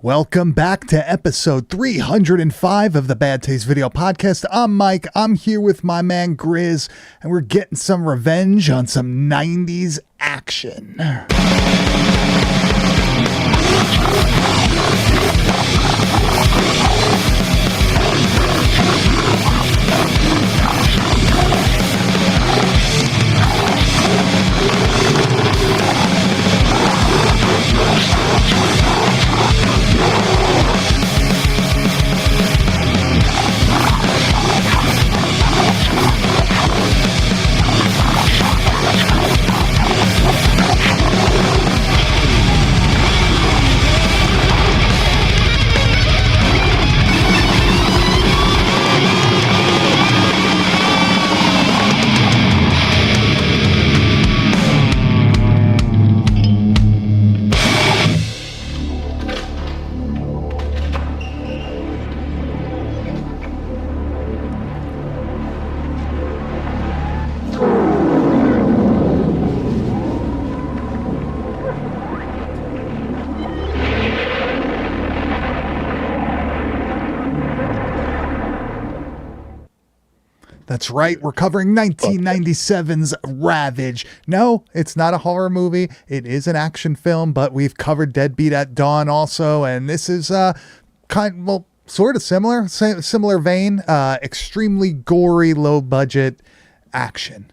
Welcome back to episode 305 of the Bad Taste Video Podcast. I'm Mike. I'm here with my man Grizz, and we're getting some revenge on some 90s action. That's right. We're covering 1997's Ravage. No, it's not a horror movie. It is an action film, but we've covered Deadbeat at Dawn also, and this is sort of similar vein. Extremely gory, low budget action.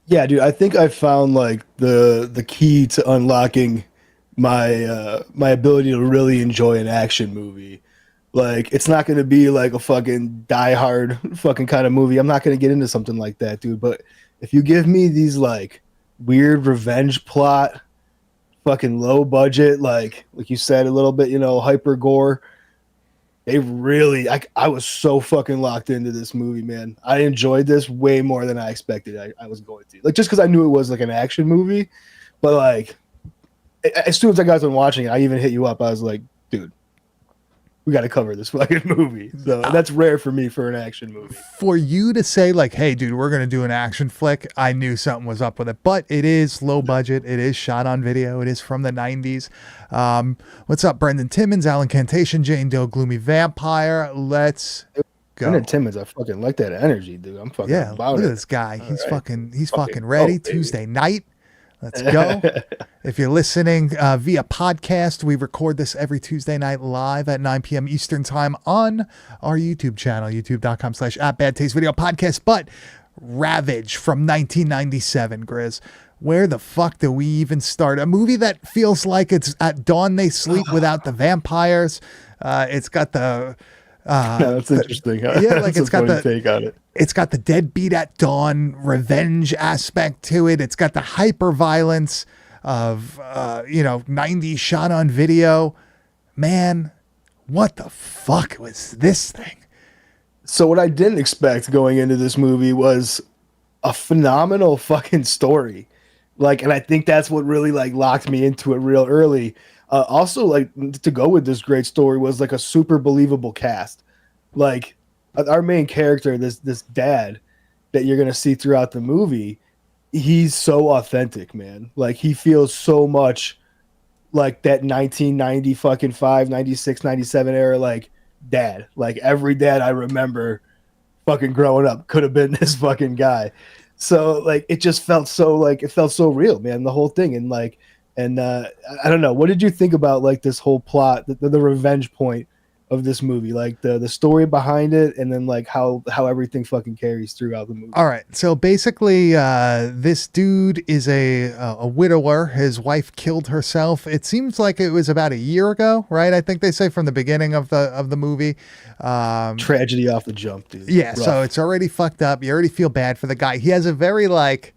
Yeah, dude, I think I found like the key to unlocking my my ability to really enjoy an action movie. Like, it's not going to be like a fucking Die Hard fucking kind of movie. I'm not going to get into something like that, dude. But if you give me these like weird revenge plot, fucking low budget, like you said, a little bit, hyper gore, they really, I was so fucking locked into this movie, man. I enjoyed this way more than I expected I was going to. Like, just because I knew it was like an action movie, but like, as soon as I got done watching it, I even hit you up. I was like, dude, we got to cover this fucking movie. So that's rare for me for an action movie. For you to say like, hey, dude, we're going to do an action flick, I knew something was up with it. But it is low budget. It is shot on video. It is from the 90s. What's up, Brendan Timmons, Alan Cantation, Jane Doe, Gloomy Vampire. Let's go. Brendan Timmons, I fucking like that energy, dude. I'm fucking about look it. at this guy. He's right. fucking ready. Tuesday night. Let's go. If you're listening via podcast, we record this every Tuesday night live at 9 p.m. Eastern time on our YouTube channel, youtube.com/@badtastevideopodcast. But Ravage from 1997, Grizz. Where the fuck do we even start? A movie that feels like it's at dawn they sleep without the vampires. It's got the... that's interesting. Yeah, like it's got the take on it. It's got the Deadbeat at Dawn revenge aspect to it. It's got the hyper violence of 90s shot on video. Man, what the fuck was this thing? So what I didn't expect going into this movie was a phenomenal fucking story. Like, and I think that's what really like locked me into it real early. Also, like, to go with this great story was like a super believable cast. Like, our main character, this dad that you're gonna see throughout the movie, he's so authentic, man. Like, he feels so much like that 1990 fucking 96, 97 era, like, dad. Like, every dad I remember fucking growing up could have been this fucking guy. So like, it just felt so real, man. The whole thing. And like, I don't know, what did you think about like this whole plot, the revenge point of this movie, like the story behind it, and then like how everything fucking carries throughout the movie? All right, so basically, this dude is a widower. His wife killed herself. It seems like it was about a year ago, right? I think they say from the beginning of the movie. Tragedy off the jump, dude. Yeah, rough. So it's already fucked up. You already feel bad for the guy. He has a very like,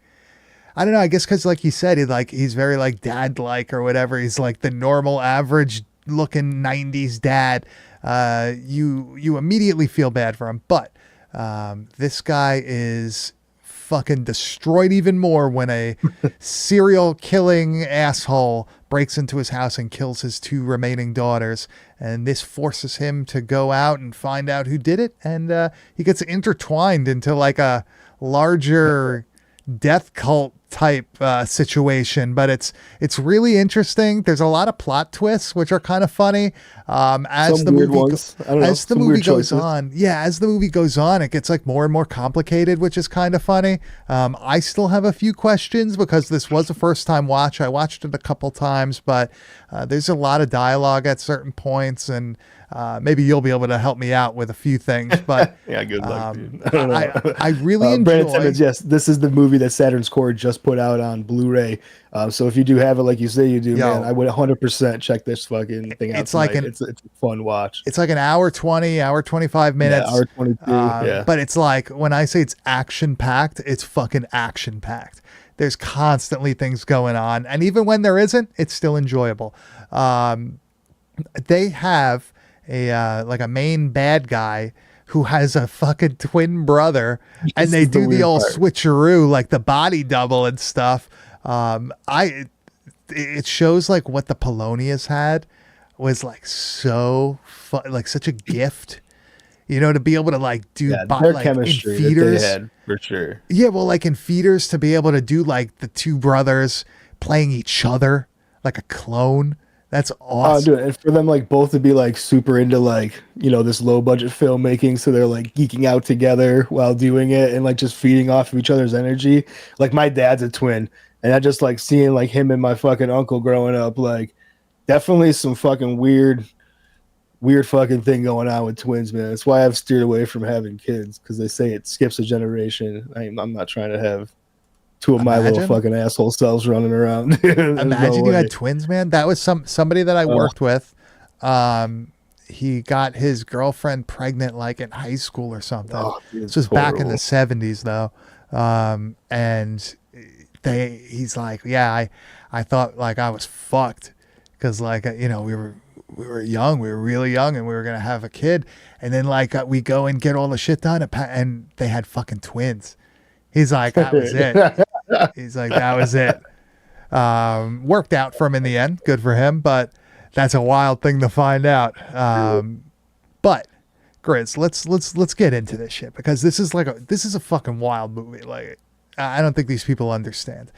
I don't know, I guess because like you said, he's very like dad-like or whatever. He's like the normal average looking 90s dad. You immediately feel bad for him, but this guy is fucking destroyed even more when a serial killing asshole breaks into his house and kills his two remaining daughters. And this forces him to go out and find out who did it. And he gets intertwined into like a larger death cult type situation, but it's really interesting. There's a lot of plot twists which are kind of funny. As Some the weird movie ones. I don't know. as the Some movie weird goes choices. on, yeah, as the movie goes on, it gets like more and more complicated, which is kind of funny. I still have a few questions because this was a first time watch. I watched it a couple times, but there's a lot of dialogue at certain points, and maybe you'll be able to help me out with a few things. But Yeah, good luck, dude. I don't know. I really Brandon enjoy. Simmons, yes, this is the movie that Saturn's Core just put out on Blu-ray. So if you do have it, like you say you do, Yo, man, I would 100% check this fucking thing out it's like tonight. an It's a fun watch. it's like an hour 20, hour 25 Yeah, minutes. hour 22. Yeah. But it's like when I say it's action packed, it's fucking action packed. There's constantly things going on, and even when there isn't, it's still enjoyable. They have a like a main bad guy who has a fucking twin brother, and This they is the do the weird old part. switcheroo, like the body double and stuff. It shows like what the Polonius had was like so like such a gift, to be able to like do Yeah, their like in chemistry that they feeders. had, for sure. Yeah, well, like in feeders to be able to do like the two brothers playing each other like a clone. That's Oh, awesome. dude, and for them like both to be like super into like, this low budget filmmaking, so they're like geeking out together while doing it and like just feeding off of each other's energy. Like my dad's a twin, and I just like seeing like him and my fucking uncle growing up, like definitely some fucking weird fucking thing going on with twins, man. That's why I've steered away from having kids, because they say it skips a generation. I'm not trying to have two of my little Imagine. fucking asshole selves running around. There's no Imagine you way. had twins, man. That was somebody that I Oh, worked with. He got his girlfriend pregnant like in high school or something. oh, dude, This it's was back in the horrible. 70s though. And he's like, yeah, I thought like I was fucked because like, we were young, we were really young, and we were gonna have a kid, and then like we go and get all the shit done, and they had fucking twins. He's like, that was it. He's like, that was it. Worked out for him in the end. Good for him, but that's a wild thing to find out. But Grizz, let's get into this shit because this is a fucking wild movie. Like, I don't think these people understand.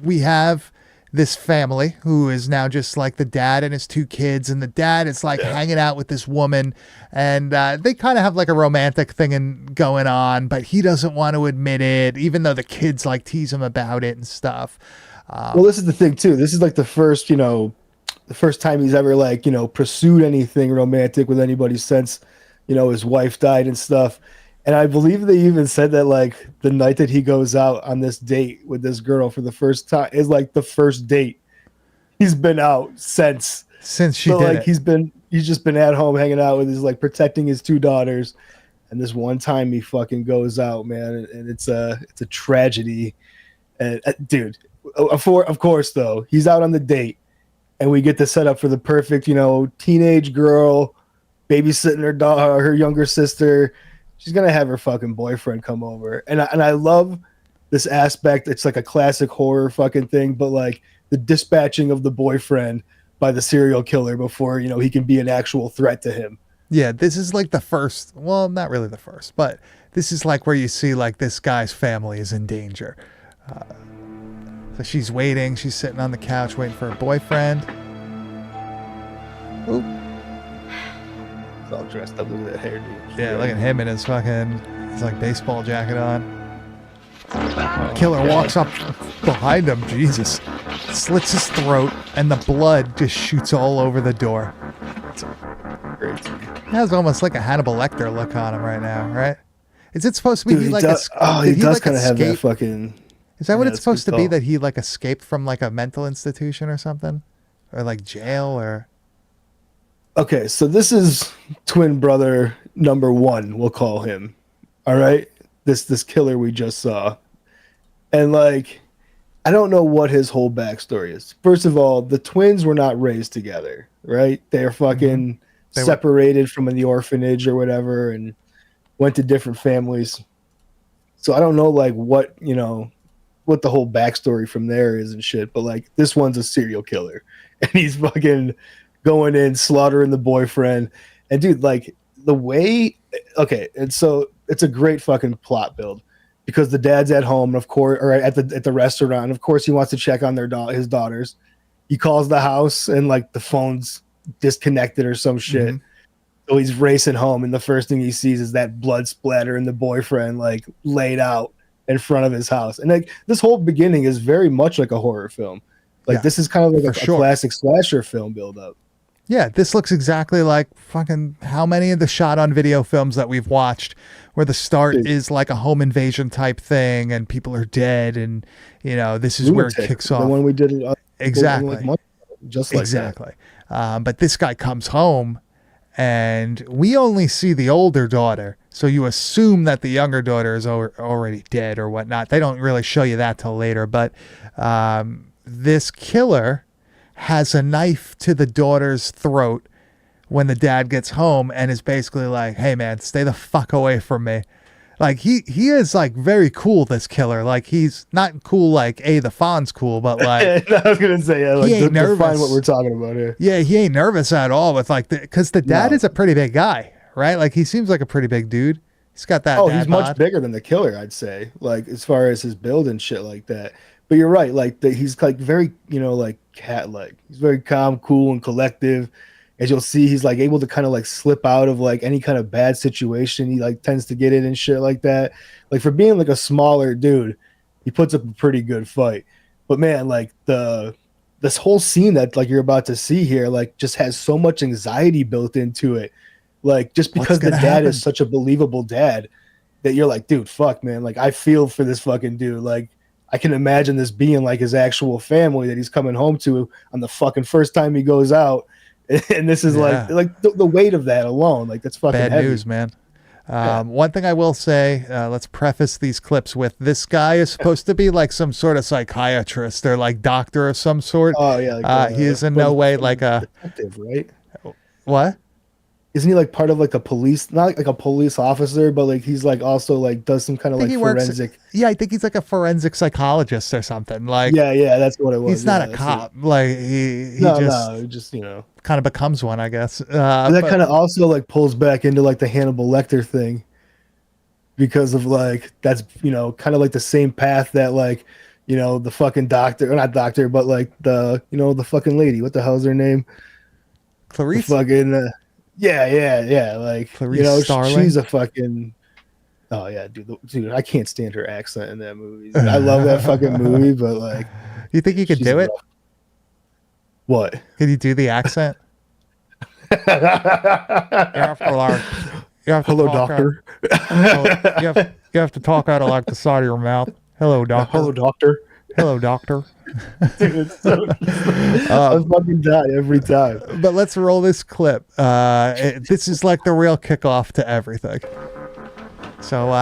We have this family who is now just like the dad and his two kids, and the dad is like hanging out with this woman, and they kind of have like a romantic thing going on, but he doesn't want to admit it, even though the kids like tease him about it and stuff. Well, this is the thing too. This is like the first time he's ever like, pursued anything romantic with anybody since, his wife died and stuff. And I believe they even said that like the night that he goes out on this date with this girl for the first time is like the first date he's been out since. Since she So did like it, he's just been at home hanging out with his like protecting his two daughters. And this one time he fucking goes out, man, and it's a tragedy. And dude, of course though, he's out on the date, and we get the setup for the perfect, teenage girl babysitting her younger sister. She's gonna have her fucking boyfriend come over, and I love this aspect. It's like a classic horror fucking thing, but like the dispatching of the boyfriend by the serial killer before he can be an actual threat to him. yeah, this is like the first. Well, not really the first, but this is like where you see like this guy's family is in danger. So she's waiting. She's sitting on the couch waiting for her boyfriend. Oop. He's all dressed up. Look at that hair, dude. Yeah, look at him in his like baseball jacket on. Killer walks up behind him. Jesus, slits his throat, and the blood just shoots all over the door. Great. He has almost like a Hannibal Lecter look on him right now, right? Is it supposed to be Dude, he he like does, did he does like kind of have that escape? fucking. Is that what Yeah, it's that's a supposed good to be? call. That he like escaped from like a mental institution or something, or like jail, or Okay, so this is twin brother number one, we'll call him. All right, this killer we just saw, and like, I don't know what his whole backstory is. First of all, the twins were not raised together, right? They're fucking They were- separated from the orphanage or whatever, and went to different families. So I don't know like what the whole backstory from there is and shit. But like this one's a serial killer, and he's fucking going in slaughtering the boyfriend. And dude, like the way, okay, and so it's a great fucking plot build. because the dad's at home, of course, or at the restaurant. Of course, he wants to check on his daughters. He calls the house and like the phone's disconnected or some shit. Mm-hmm. So he's racing home, and the first thing he sees is that blood splatter and the boyfriend like laid out in front of his house. And like this whole beginning is very much like a horror film. Like this is kind of like a classic slasher film build up. Yeah, this looks exactly like fucking how many of the shot on video films that we've watched where the start is like a home invasion type thing and people are dead and this is where it kicks off. The one we did exactly. Just like exactly. But this guy comes home and we only see the older daughter. So you assume that the younger daughter is already dead or whatnot. They don't really show you that till later, but this killer has a knife to the daughter's throat when the dad gets home and is basically like, hey man, stay the fuck away from me. Like he is like very cool, this killer. Like he's not cool like the Fawn's cool, but like I was gonna say like he ain't nervous. Define what we're talking about here. Yeah, he ain't nervous at all with like because the dad is a pretty big guy, right? Like he seems like a pretty big dude. He's got that. He's much bigger than the killer, I'd say. Like as far as his build and shit like that. But you're right, like he's like very, like cat-like. He's very calm, cool, and collective. As you'll see, he's like able to kind of like slip out of like any kind of bad situation he like tends to get in and shit like that. Like for being like a smaller dude, he puts up a pretty good fight. But man, like this whole scene that like you're about to see here, like just has so much anxiety built into it. Like just because the dad is such a believable dad that you're like, dude, fuck, man. Like I feel for this fucking dude. Like I can imagine this being like his actual family that he's coming home to on the fucking first time he goes out. And this is like the weight of that alone. Like that's fucking bad heavy. news, man. One thing I will say, let's preface these clips with this guy is supposed to be like some sort of psychiatrist or like doctor of some sort. Oh yeah. Like, he is in no way like a detective, right? What? Isn't he like part of like the police, not like a police officer, but like he's like also like does some kind of like forensic. Yeah, I think he's like a forensic psychologist or something. Like yeah, that's what it was. He's not a cop. Like he just kind of becomes one, I guess. That kind of also like pulls back into like the Hannibal Lecter thing because of like that's kind of like the same path that like the fucking doctor or not doctor but like the the fucking lady. What the hell's her name? Clarice. The fucking. Yeah. Like Starling. She's a fucking. Oh yeah, dude, I can't stand her accent in that movie. Dude. I love that fucking movie, but like, you think you could do it? What? Could you do the accent? You have to like. Hello, doctor. You have to talk out of like the side of your mouth. Hello, doctor. Hello, doctor. Hello, doctor. Dude, it's so I fucking die every time. But let's roll this clip. This is like the real kickoff to everything. So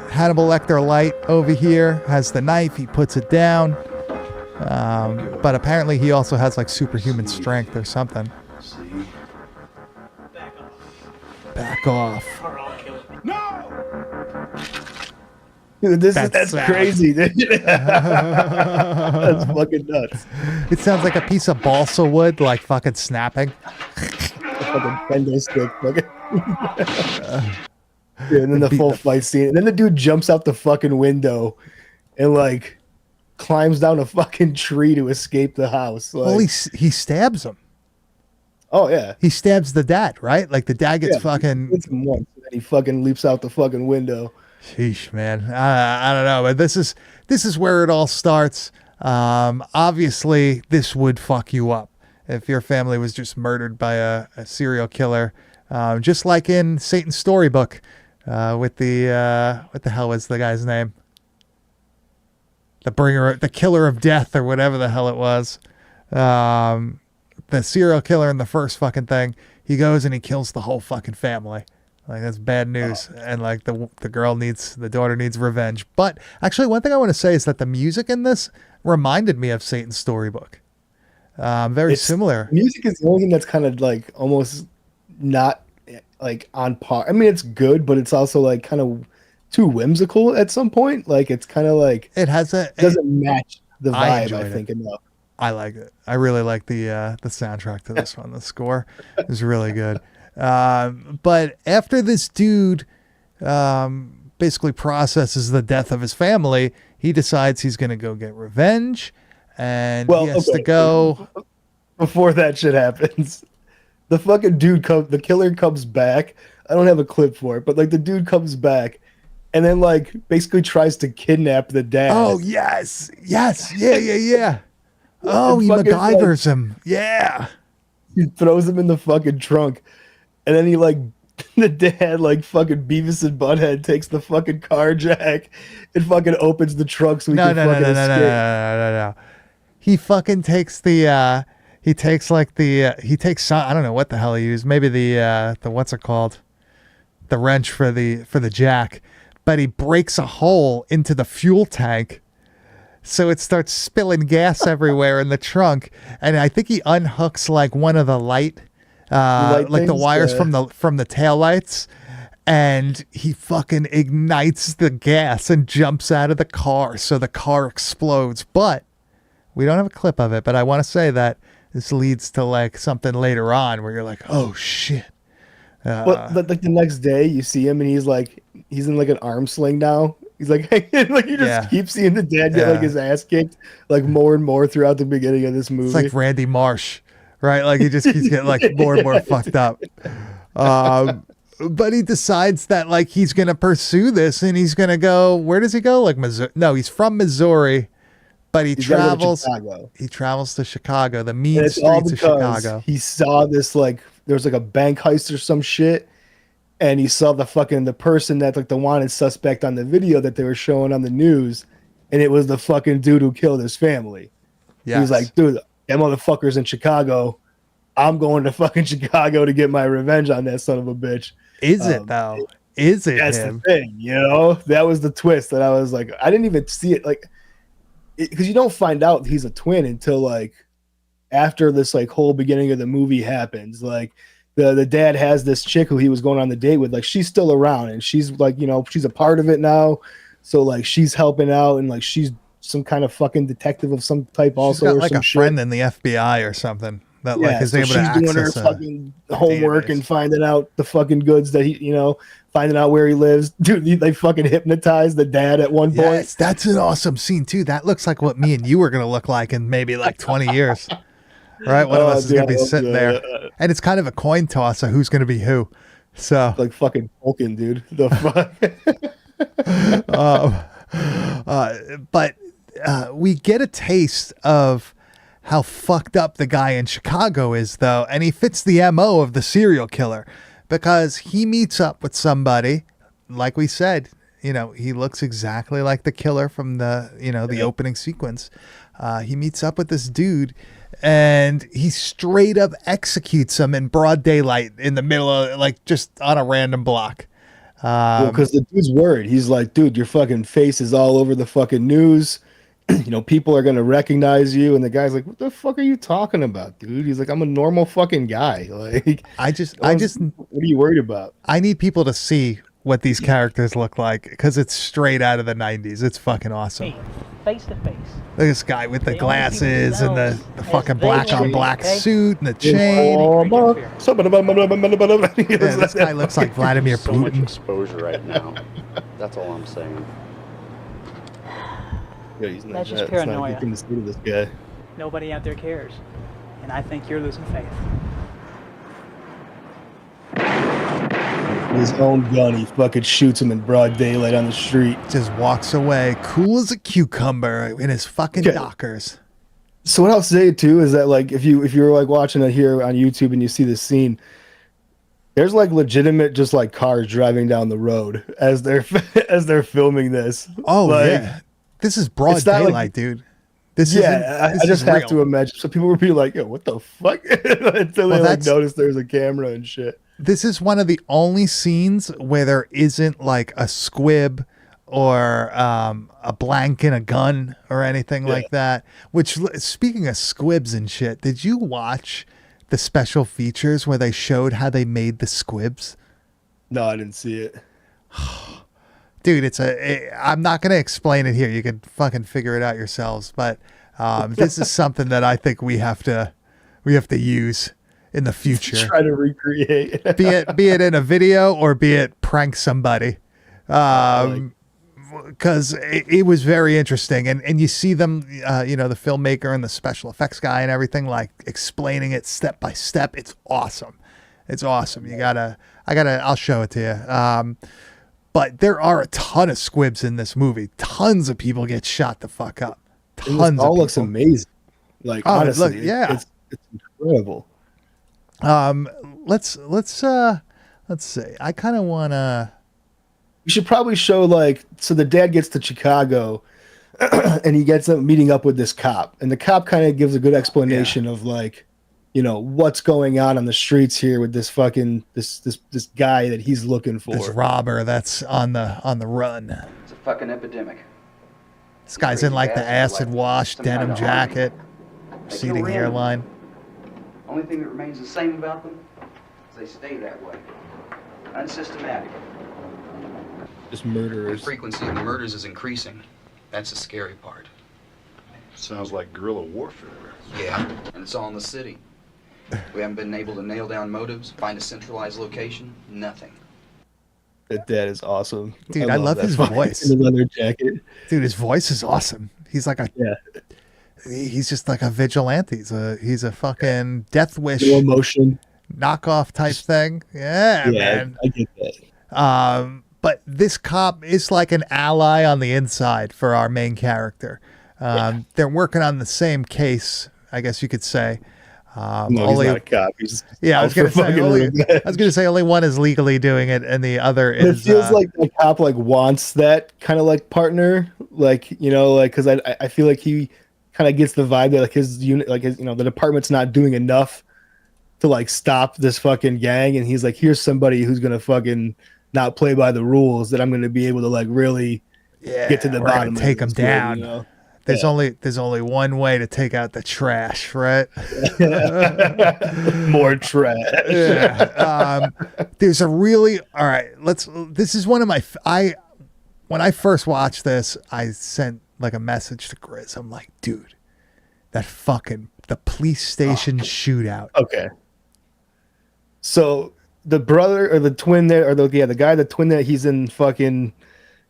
Hannibal Lecter light over here has the knife. He puts it down. But apparently he also has like superhuman strength or something. Back off. No! Dude, that's crazy, dude. That's fucking nuts. It sounds like a piece of balsa wood, like fucking snapping. Fucking bendo stick, fucking. Yeah, and then the full fight scene, and then the dude jumps out the fucking window, and like climbs down a fucking tree to escape the house. Like, well, he stabs him. Oh yeah, he stabs the dad, right? Like the dad gets fucking. It's him once, and then he fucking leaps out the fucking window. Sheesh, man. I don't know, but this is where it all starts. Obviously, this would fuck you up if your family was just murdered by a serial killer, just like in Satan's Storybook, with the what the hell was the guy's name? The killer of death, or whatever the hell it was. The serial killer in the first fucking thing. He goes and he kills the whole fucking family. Like that's bad news, and like the daughter needs revenge. But actually, one thing I want to say is that the music in this reminded me of Satan's Storybook. Very similar. Music is the only thing that's kind of like almost not like on par. I mean, it's good, but it's also like kind of too whimsical at some point. Like it's kind of like it doesn't match the vibe. I think enough. I like it. I really like the soundtrack to this one. The score is really good. But after this dude basically processes the death of his family, he decides he's going to go get revenge, and he has to go. Before that shit happens, the fucking the killer comes back. I don't have a clip for it, but like the dude comes back and then like basically tries to kidnap the dad. Oh, yes. Yes. Yeah. Oh, he MacGyvers him. Yeah. He throws him in the fucking trunk. And then he like, the dad like fucking Beavis and Butthead takes the fucking car jack and fucking opens the trunk so he can fucking escape. No. He fucking takes the, he takes I don't know what the hell he used. Maybe the what's it called? The wrench for the jack. But he breaks a hole into the fuel tank. So it starts spilling gas everywhere in the trunk. And I think he unhooks like one of the light like things, the wires from the taillights. And he fucking ignites the gas and jumps out of the car. So the car explodes. But we don't have a clip of it. But I want to say that this leads to like something later on where you're like, oh shit. But like the next day you see him and he's in like an arm sling now. He's like, like you just keep seeing the dad get like his ass kicked like more and more throughout the beginning of this movie. It's like Randy Marsh, right? Like he just keeps getting like more and more fucked up. But he decides that like he's gonna pursue this and he's gonna go. Where does he go? Like Missouri? No, he's from Missouri, but he travels to Chicago, the mean streets of Chicago. He saw this like there was like a bank heist or some shit. And he saw the person that's like the wanted suspect on the video that they were showing on the news. And it was the fucking dude who killed his family. Yes. He was like, dude, that motherfucker's in Chicago. I'm going to fucking Chicago to get my revenge on that son of a bitch. Is it though? Is it That's him? The thing, you know? That was the twist that I was like, I didn't even see it. Like, because you don't find out he's a twin until like after this like whole beginning of the movie happens. Like, the dad has this chick who he was going on the date with, like she's still around and she's like, you know, she's a part of it now. So like she's helping out and like she's some kind of fucking detective of some type she's also. Got like a friend in the FBI or something that like is able to access. She's doing her fucking homework database. And finding out the fucking goods that he, you know, finding out where he lives. Dude, they fucking hypnotized the dad at one point. Yes, that's an awesome scene too. That looks like what me and you are going to look like in maybe like 20 years. Right, one of us is gonna be sitting there, and it's kind of a coin toss of who's gonna be who. So like fucking Vulcan, dude. The fuck. But we get a taste of how fucked up the guy in Chicago is, though, and he fits the MO of the serial killer because he meets up with somebody, like we said. You know, he looks exactly like the killer from the opening sequence. He meets up with this dude. And he straight up executes him in broad daylight in the middle of like just on a random block. Because the dude's worried. He's like, dude, your fucking face is all over the fucking news. You know, people are going to recognize you. And the guy's like, what the fuck are you talking about, dude? He's like, I'm a normal fucking guy. Like, what are you worried about? I need people to see what these characters look like because it's straight out of the 90s. It's fucking awesome. Face to face. Look at this guy with the glasses and the fucking black on black suit and the chain. This guy looks like Vladimir Putin. So much exposure right now. That's all I'm saying. Yeah, he's not, that's just paranoia. This guy. Nobody out there cares. And I think you're losing faith. His own gun, he fucking shoots him in broad daylight on the street. Just walks away, cool as a cucumber in his fucking Dockers. So what I'll say too is that like if you're like watching it here on YouTube and you see this scene, there's like legitimate just like cars driving down the road as they're filming this. Oh like, yeah, this is broad daylight, like, dude. This I just have to imagine. So people would be like, "Yo, what the fuck?" Until they like notice there's a camera and shit. This is one of the only scenes where there isn't like a squib or a blank in a gun or anything like that. Which, speaking of squibs and shit, did you watch the special features where they showed how they made the squibs? No, I didn't see it. Dude, I'm not going to explain it here. You can fucking figure it out yourselves. But this is something that I think we have to use in the future. Try to recreate. be it in a video or be it prank somebody. Because it was very interesting, and you see them, you know, the filmmaker and the special effects guy and everything, like explaining it step by step. It's awesome. It's awesome. I'll show it to you. But there are a ton of squibs in this movie. Tons of people get shot the fuck up. Tons. It all looks amazing. Like, honestly, it's incredible. Let's see. I kind of want to. You should probably show, like, so the dad gets to Chicago and he gets up meeting up with this cop, and the cop kind of gives a good explanation of, like, you know, what's going on the streets here with this fucking this guy that he's looking for. This robber that's on the run. It's a fucking epidemic. This guy's in like the acid wash denim jacket, receding hairline. Only thing that remains the same about them is they stay that way. Unsystematic. Just The murderers. frequency of the murders is increasing. That's the scary part. Sounds like guerrilla warfare. Yeah, and it's all in the city. We haven't been able to nail down motives, find a centralized location, nothing. That dad is awesome. Dude, I love that his fucking voice. in the leather jacket. Dude, his voice is awesome. He's like he's just like a vigilante. He's a fucking Death Wish No emotion. knockoff type thing. Yeah, man. I get that. But this cop is like an ally on the inside for our main character. They're working on the same case, I guess you could say. No, he's not a cop. He's I was gonna say only one is legally doing it, and the other But is. it feels like the cop like wants that kind of like partner, like, you know, like, because I feel like he kind of gets the vibe that like his unit, like his, you know, the department's not doing enough to like stop this fucking gang, and he's like, here's somebody who's gonna fucking not play by the rules that I'm gonna be able to like really get to the we're gonna bottom. take him down. You know? There's only one way to take out the trash, right? More trash. Yeah. There's a really all right. This is one of my. When I first watched this, I sent like a message to Grizz. I'm like, dude, the police station shootout. Okay. So the brother or the twin there, or the guy, the twin that he's in fucking,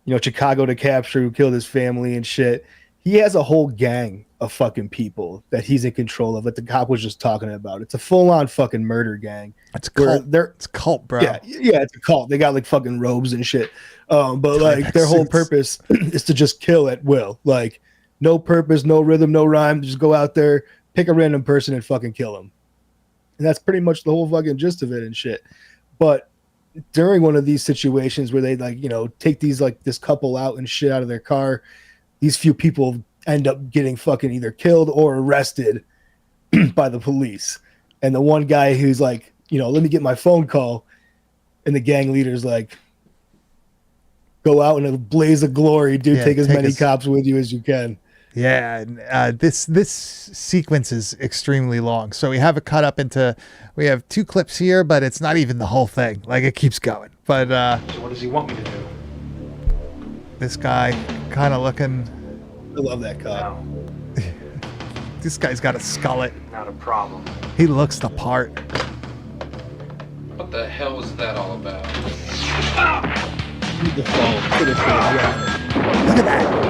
you know, Chicago to capture, who killed his family and shit. He has a whole gang of fucking people that he's in control of, that the cop was just talking about. It's a full-on fucking murder gang. It's cult. It's a cult, bro. Yeah, it's a cult. They got like fucking robes and shit. But like their whole purpose is to just kill at will. Like no purpose, no rhythm, no rhyme. Just go out there, pick a random person and fucking kill them. And that's pretty much the whole fucking gist of it and shit. But during one of these situations where they like, you know, take these like this couple out and shit out of their car, these few people end up getting fucking either killed or arrested by the police. And the one guy who's like, you know, let me get my phone call. And the gang leader's like, go out in a blaze of glory, dude. Take as many cops with you as you can. Yeah. And, this sequence is extremely long. So we have it cut up into, we have 2 clips here, but it's not even the whole thing. Like it keeps going. But so what does he want me to do? this guy kind of looking. I love that cop. No, This guy's got a skullet. not a problem. He looks the part. What the hell was that all about? The phone. Look at that.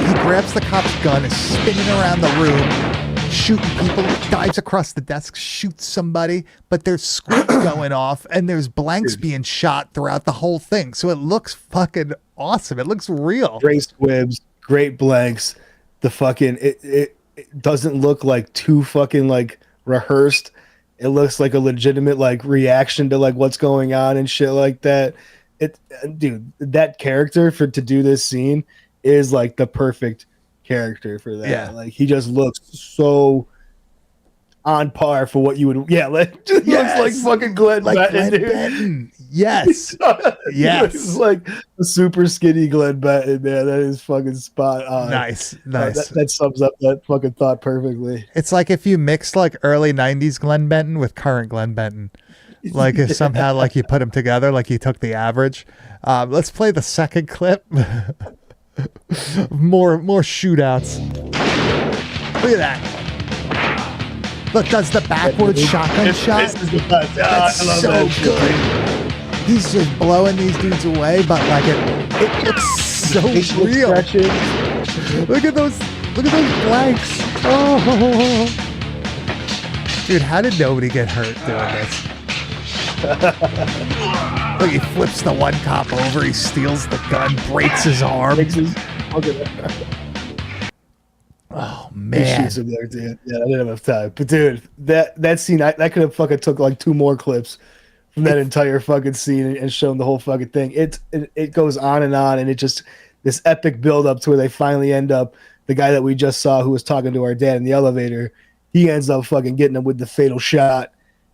He grabs the cop's gun, is spinning around the room, shooting people, dives across the desk, shoots somebody, but there's squibs going off and there's blanks being shot throughout the whole thing. So it looks fucking awesome. It looks real. Great squibs, great blanks. The fucking it doesn't look like too fucking like rehearsed. It looks like a legitimate like reaction to like what's going on and shit like that. Dude, that character to do this scene is like the perfect character for that. Yeah. Like he just looks so on par for what you would. Yeah, looks like fucking Glenn Benton, dude. Benton. Yes. Yes. It's like a super skinny Glenn Benton, man. That is fucking spot on. Nice. That sums up that fucking thought perfectly. It's like if you mixed like early 90s Glenn Benton with current Glenn Benton. Like if somehow like you put them together, like you took the average. Let's play the second clip. more shootouts. Look at that. Look, does the backward shotgun shot? This is the best. That's I love so that shit. good. he's just blowing these dudes away, but like it looks so Facial real. expressions. Look at those blanks. Oh, dude, how did nobody get hurt doing this? Look, he flips the one cop over, he steals the gun, breaks his arm. Oh man, Shoots him there, dude. Yeah, I didn't have enough time. But dude, that scene, that could have fucking took like 2 more clips from that entire fucking scene and shown the whole fucking thing. It goes on, and it just this epic build up to where they finally end up. The guy that we just saw who was talking to our dad in the elevator, he ends up fucking getting him with the fatal shot,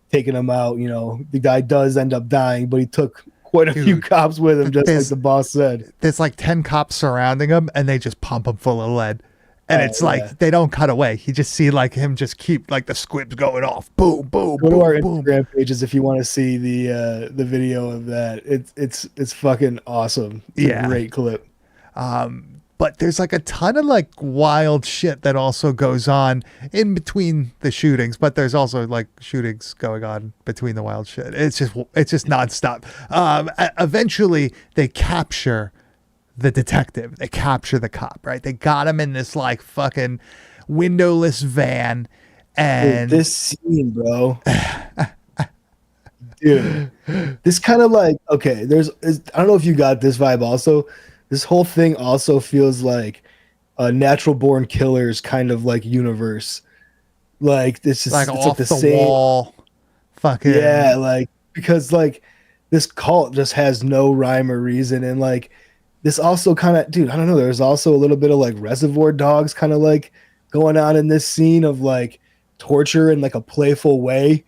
taking him out. You know, the guy does end up dying, but he took quite a few cops with him, just like the boss said. There's like 10 cops surrounding him, and they just pump him full of lead. And it's like they don't cut away. You just see like him just keep like the squibs going off. Boom, boom, Go boom, to our boom. Instagram pages if you want to see the video of that. It's fucking awesome. It's a great clip. But there's like a ton of like wild shit that also goes on in between the shootings. But there's also like shootings going on between the wild shit. It's just nonstop. Eventually they capture the detective. They capture the cop, right? They got him in this like fucking windowless van, and dude, this scene, bro. Dude, this kind of like, okay, I don't know if you got this vibe also. This whole thing also feels like a Natural Born Killers kind of like universe. Like this is like it's off like the the same wall. Fucking yeah, like because like this cult just has no rhyme or reason, and like this also kind of, dude, I don't know. There's also a little bit of like Reservoir Dogs kind of like going on in this scene of like torture in like a playful way,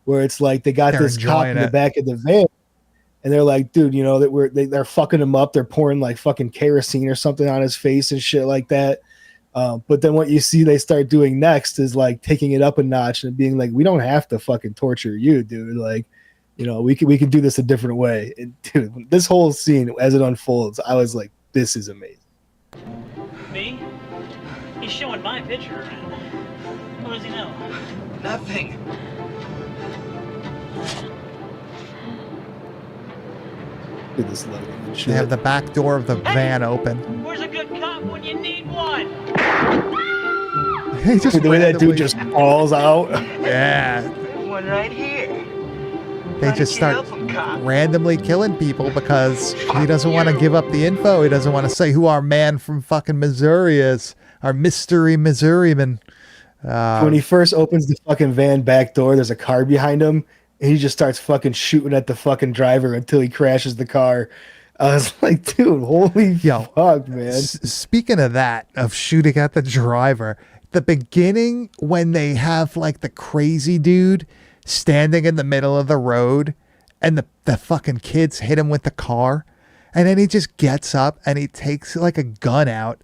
where it's like they got this cop in the back of the van, and they're like, dude, you know that they're fucking him up. They're pouring like fucking kerosene or something on his face and shit like that. But then what you see they start doing next is like taking it up a notch and being like, we don't have to fucking torture you, dude. Like, you know, we can do this a different way. And dude, this whole scene as it unfolds, I was like, this is amazing. Me? He's showing my picture around. What does he know? Nothing. Look at this lighting and shit. They have the back door of the van open. Where's a good cop when you need one? He just The way that dude randomly- just falls out. yeah. There's one right here. They just start randomly killing people because he doesn't want to give up the info. He doesn't want to say who our man from fucking Missouri is. Our mystery Missouriman. When he first opens the fucking van back door, there's a car behind him, and he just starts fucking shooting at the fucking driver until he crashes the car. I was like, dude, holy fuck, man. Speaking of that, of shooting at the driver, the beginning when they have like the crazy dude standing in the middle of the road and the fucking kids hit him with the car, and then he just gets up and he takes like a gun out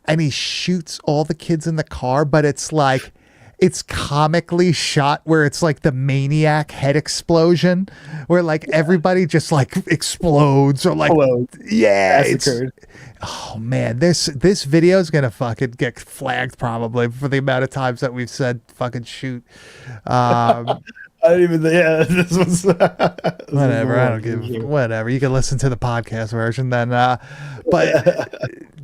and he shoots all the kids in the car, but it's like it's comically shot where it's like the Maniac head explosion where like everybody just like explodes or like yeah, it's, oh man, this video is gonna fucking get flagged probably for the amount of times that we've said fucking shoot. I don't even. Yeah, this was whatever. I don't give. Whatever. You can listen to the podcast version then. But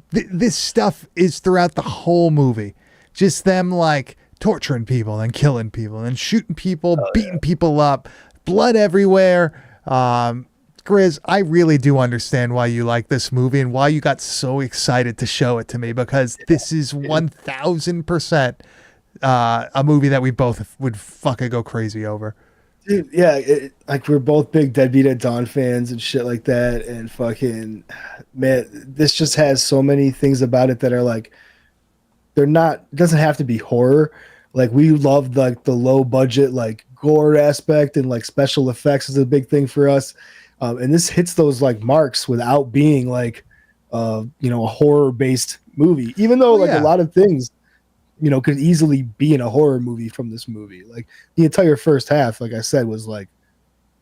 this stuff is throughout the whole movie. Just them like torturing people and killing people and shooting people, beating people up, blood everywhere. Grizz, I really do understand why you like this movie and why you got so excited to show it to me, because this is 1000%. A movie that we both would fucking go crazy over. Dude, yeah, like we're both big Deadbeat at Dawn fans and shit like that, and fucking man, this just has so many things about it that are like, they're not. It doesn't have to be horror. Like we love like the low budget like gore aspect, and like special effects is a big thing for us. And this hits those like marks without being like, a horror based movie. Even though a lot of things, could easily be in a horror movie from this movie. Like the entire first half, like I said, was like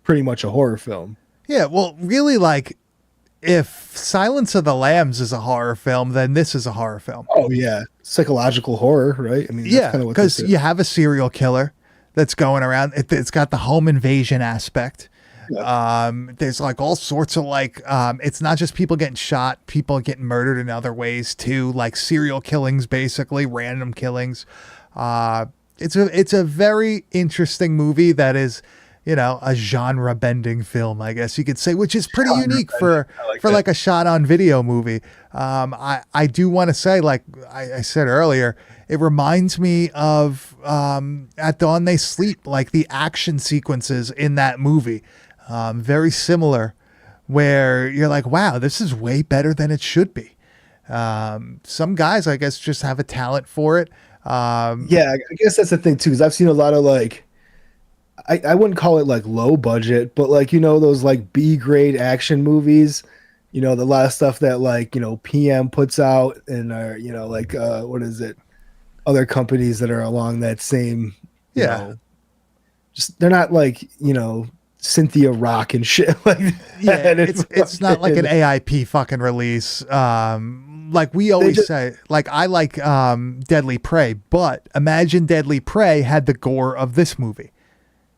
pretty much a horror film. Yeah, well, really, like if Silence of the Lambs is a horror film, then this is a horror film. Oh yeah, psychological horror, right? I mean, yeah, because you have a serial killer that's going around. It's got the home invasion aspect. There's like all sorts of like, it's not just people getting shot, people getting murdered in other ways too, like serial killings, basically random killings. It's a very interesting movie that is, you know, a genre bending film, I guess you could say, which is pretty unique for like a shot on video movie. I do want to say, like I said earlier, it reminds me of At Dawn They Sleep, like the action sequences in that movie. Very similar, where you're like, wow, this is way better than it should be. Some guys, I guess, just have a talent for it. Yeah, I guess that's the thing too, because I've seen a lot of like, I wouldn't call it like low budget, but like, you know, those like B grade action movies, you know, the lot of stuff that like, you know, PM puts out and are, you know, like what is it? Other companies that are along that same, you know, just they're not like, you know, Cynthia Rock and shit like that. Yeah, it's not like an AIP fucking release. Like we always say, like I like Deadly Prey, but imagine Deadly Prey had the gore of this movie.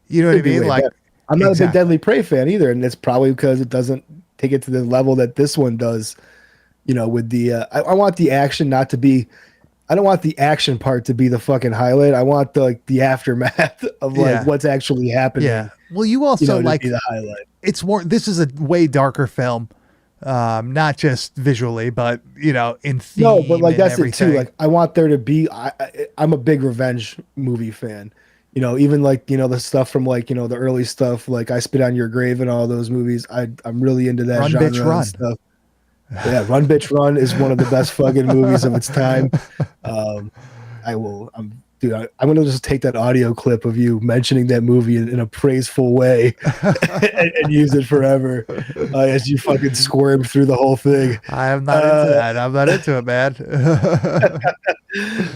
You know what I mean? Like I'm not a big Deadly Prey fan either, and it's probably because it doesn't take it to the level that this one does. You know, with the I want the action not to be. I don't want the action part to be the fucking highlight. I want the aftermath of like what's actually happening. Yeah. Well, you also like the highlight. It's more. This is a way darker film, not just visually, but you know, in theme. No, but like that's everything. it too. Like I want there to be. I'm a big revenge movie fan. You know, even like, you know, the stuff from like, you know, the early stuff, like I Spit on Your Grave and all those movies. I'm really into that Run, genre Bitch, Run. and stuff. Yeah, Run Bitch Run is one of the best fucking movies of its time. I'm gonna just take that audio clip of you mentioning that movie in a praiseful way and use it forever as you fucking squirm through the whole thing. I am not into that. I'm not into it, man.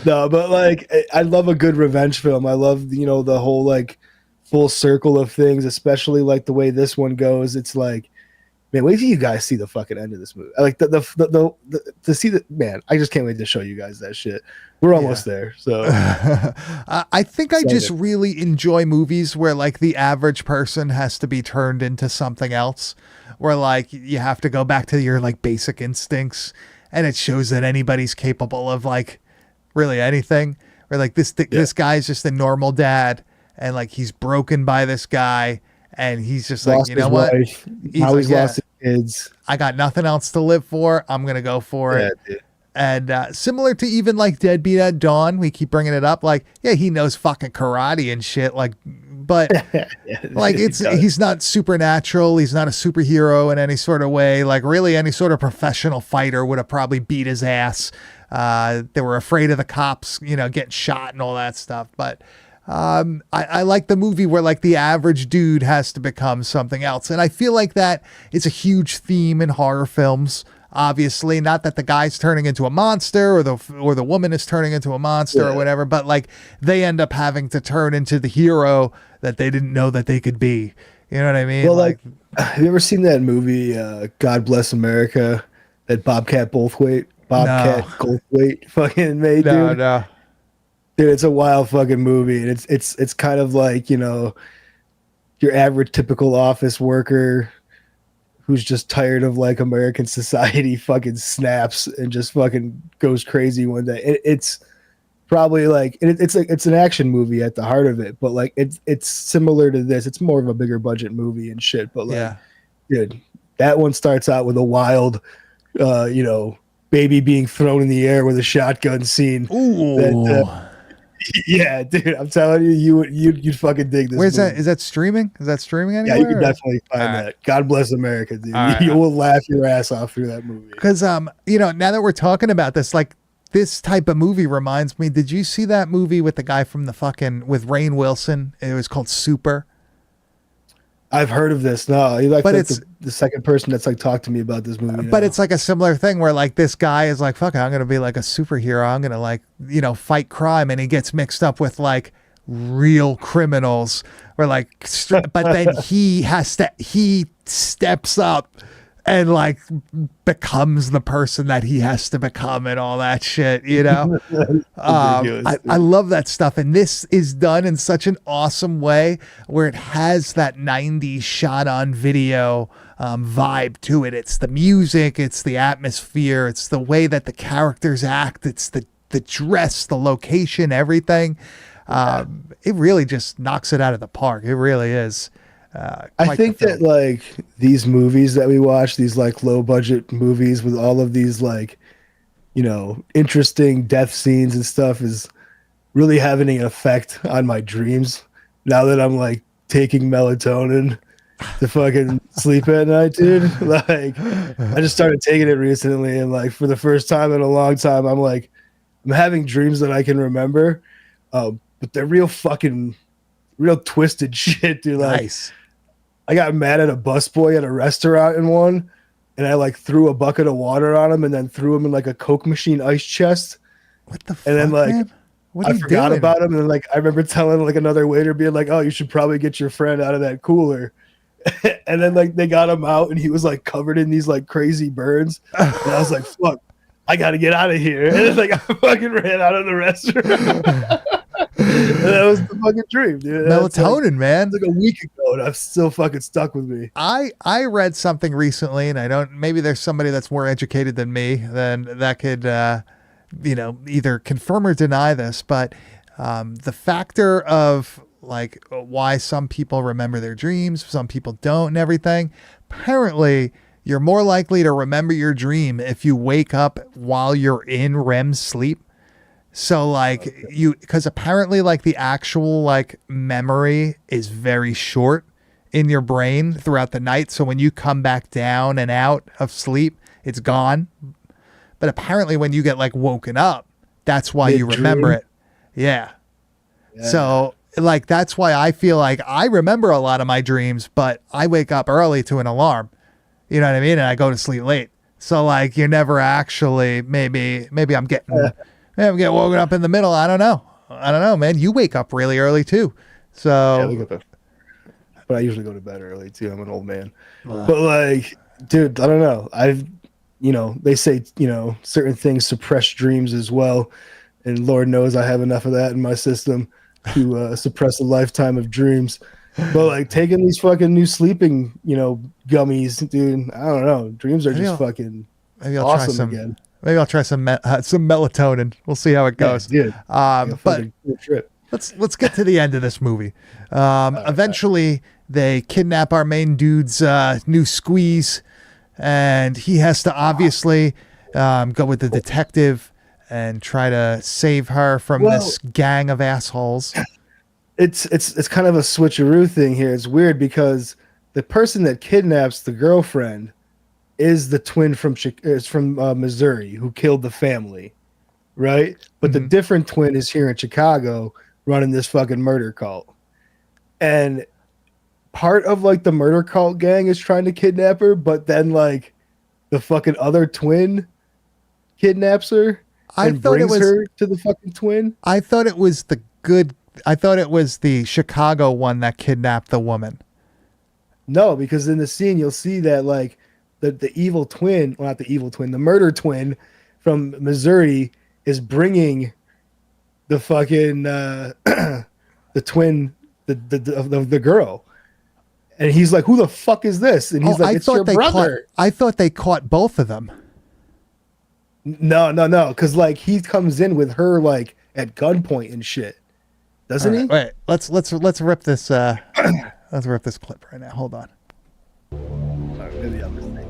No, but like I love a good revenge film. I love, you know, the whole like full circle of things, especially like the way this one goes. It's like, man, wait till you guys see the fucking end of this movie. Like the to see the man. I just can't wait to show you guys that shit. We're almost there. So I think I just really enjoy movies where like the average person has to be turned into something else, where like you have to go back to your like basic instincts, and it shows that anybody's capable of like really anything. Where like this guy's just a normal dad, and like he's broken by this guy, and he's just lost like, you know his what? Wife, how he's lost his kids. I got nothing else to live for. I'm gonna go for it. Dude. And similar to even like Deadbeat at Dawn, we keep bringing it up. Like, yeah, he knows fucking karate and shit. Like, but like he's not supernatural. He's not a superhero in any sort of way. Like, really, any sort of professional fighter would have probably beat his ass. They were afraid of the cops, you know, getting shot and all that stuff. But I like the movie where like the average dude has to become something else, and I feel like that is a huge theme in horror films. Obviously, not that the guy's turning into a monster or the woman is turning into a monster or whatever, but like they end up having to turn into the hero that they didn't know that they could be. You know what I mean? Well, like have you ever seen that movie God Bless America that Bobcat Goldthwait fucking made? No. Dude, it's a wild fucking movie, and it's kind of like, you know, your average typical office worker who's just tired of like American society fucking snaps and just fucking goes crazy one day. It's probably like it's an action movie at the heart of it, but like it's similar to this. It's more of a bigger budget movie and shit. But like, dude, that one starts out with a wild, you know, baby being thrown in the air with a shotgun scene. Ooh. Yeah, dude, I'm telling you, you'd fucking dig this. Where's movie. that? Is that streaming? Is that streaming anywhere? Yeah, you can definitely find that. God Bless America, dude. You will laugh your ass off through that movie. Because you know, now that we're talking about this, like this type of movie reminds me. Did you see that movie with the guy from the fucking with Rainn Wilson? It was called Super. I've heard of this. No, you're like, but like it's the second person that's like talked to me about this movie. But it's like a similar thing where like this guy is like, fuck it, I'm gonna be like a superhero. I'm gonna like, you know, fight crime, and he gets mixed up with like real criminals. Where like, but then he steps up and like becomes the person that he has to become and all that shit, you know? I love that stuff. And this is done in such an awesome way where it has that 90s shot on video vibe to it. It's the music, it's the atmosphere, it's the way that the characters act, it's the dress, the location, everything. It really just knocks it out of the park. It really is. I think that like these movies that we watch, these like low budget movies with all of these like, you know, interesting death scenes and stuff is really having an effect on my dreams now that I'm like taking melatonin to fucking sleep at night, dude. Like I just started taking it recently, and like for the first time in a long time, I'm having dreams that I can remember. But they're real twisted shit, dude. Like, nice. I got mad at a busboy at a restaurant in one, and I like threw a bucket of water on him and then threw him in like a Coke machine ice chest. What the fuck, and then like man? What I are you forgot doing? about him, and then like I remember telling like another waiter being like, "Oh, you should probably get your friend out of that cooler." And then like they got him out, and he was like covered in these like crazy burns, and I was like, "Fuck, I gotta get out of here!" And then like I fucking ran out of the restaurant. And that was the fucking dream, dude. Melatonin, man. It's like a week ago, and I'm still fucking stuck with me. I read something recently, and maybe there's somebody that's more educated than me then that could, you know, either confirm or deny this, but the factor of like why some people remember their dreams, some people don't, and everything. Apparently, you're more likely to remember your dream if you wake up while you're in REM sleep. So like because apparently like the actual like memory is very short in your brain throughout the night. So when you come back down and out of sleep, it's gone. But apparently when you get like woken up, that's why you remember it. Yeah. So like, that's why I feel like I remember a lot of my dreams, but I wake up early to an alarm, you know what I mean? And I go to sleep late. So like, you're never actually, maybe I'm getting woken up in the middle. I don't know, man. You wake up really early too. So, but I usually go to bed early too. I'm an old man. But like, dude, I don't know. They say, certain things suppress dreams as well. And Lord knows I have enough of that in my system to suppress a lifetime of dreams. But like taking these fucking new sleeping, gummies, dude, I don't know. Dreams are just fucking awesome again. Maybe I'll try some melatonin. We'll see how it goes. Yeah, but let's get to the end of this movie. Eventually, they kidnap our main dude's new squeeze, and he has to obviously go with the detective and try to save her from this gang of assholes. It's kind of a switcheroo thing here. It's weird because the person that kidnaps the girlfriend is the twin from Missouri who killed the family, right? But the different twin is here in Chicago running this fucking murder cult. And part of like the murder cult gang is trying to kidnap her, but then like the fucking other twin kidnaps her and brings her to the fucking twin. I thought it was the Chicago one that kidnapped the woman. No, because in the scene you'll see that like the evil twin, well, not the evil twin, the murder twin from Missouri is bringing the fucking the twin, the girl, and he's like, "Who the fuck is this?" And he's like, "It's your brother." I thought they caught both of them. No, because like he comes in with her like at gunpoint and shit, doesn't he? Wait, let's rip this. Let's rip this clip right now. Hold on. Maybe I'm mistaken.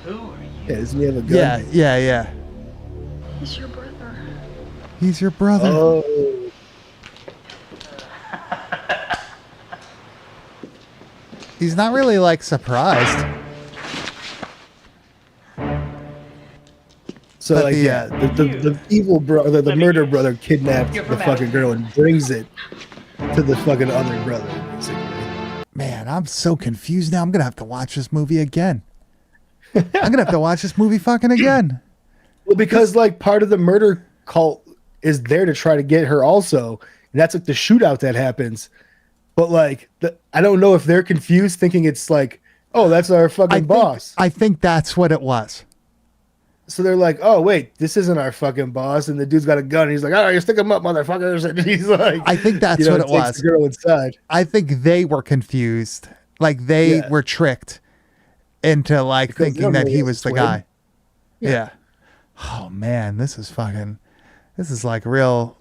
Who are you? Yeah, doesn't he have a gun? Yeah. He's your brother. He's your brother. Oh. He's not really like surprised. So but like the evil brother, the murder brother kidnapped the fucking girl and brings it to the fucking other brother, basically. Man, I'm so confused now. I'm gonna have to watch this movie again. I'm gonna have to watch this movie fucking again. Well, because like part of the murder cult is there to try to get her also, and that's like the shootout that happens. But like I don't know if they're confused, thinking it's like, oh, that's our fucking boss. I think that's what it was. So they're like, oh wait, this isn't our fucking boss, and the dude's got a gun. And he's like, all right, you stick him up, motherfuckers. And he's like, I think that's what it takes was. The girl inside. I think they were confused. Like they were tricked into like Because they thinking don't know that he he has a was the twin. guy. Yeah. Oh man, this is like real